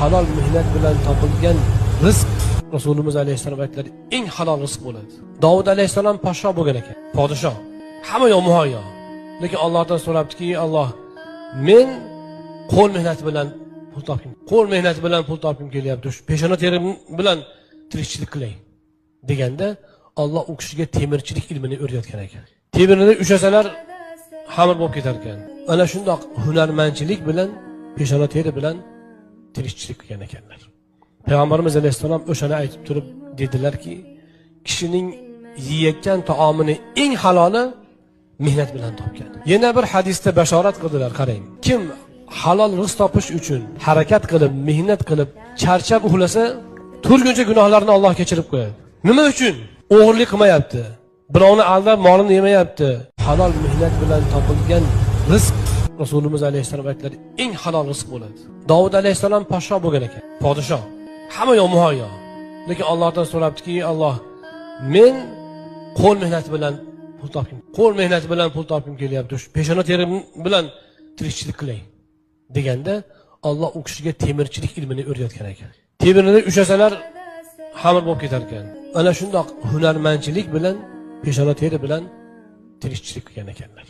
halol mehnat bilan topilgan rizq Rasululloh alayhissalom aytdilar, eng halol rizq bo'ladi. Davud alayhissalom podsho bo'lgan ekan, podshoh. Hamma yoq muhayyo. Lekin Allohdan so'rabdiki, Alloh, men qo'l mehnati bilan pul topim. Qo'l mehnati bilan pul topim kelyapti. Shu peshona terim bilan tirikchilik qilay deganda, Alloh u kishiga temirchilik ilmini o'rgatgan ekan. Temirni ushasalar xamir bo'lib ketar ekan. Ana shundoq hunarmandchilik bilan peshona teri bilan tirikchilik qilgan ekanlar. Payg'ambarimiz alayhissalom o'shani aytib turib dedilarki, kishining yeyotgan taomini eng haloli mehnat bilan topgan. Yana bir hadisda bashorat qildilar, qarang. Kim halol rizq topish uchun harakat qilib, mehnat qilib, charchab uxlasa, turguncha gunohlarini Alloh kechirib qo'yadi. Nima uchun? O'g'irlik qilmayapti. Birovni aldab molini yemayapti. Halol mehnat bilan topilgan rizq Rasululloh alayhissalom aytdilar, eng halol rizq bo'ladi. Davud alayhissalom podsho bo'lgan ekan, podshoh. Hamma yoq muhayyo. Lekin Allohdan so'rabdiki, Alloh, men qo'l mehnati bilan pul topim. Qo'l mehnati bilan pul topim kelyapti. Shu peshona terim bilan tirikchilik qilay deganda, Alloh u kishiga temirchilik ilmini o'rgatgan ekan. Temirni ushasalar xamir bo'lib ketar ekan. Ana shundoq hunarmandchilik bilan peshona teri bilan tirikchilik qilgan ekanlar.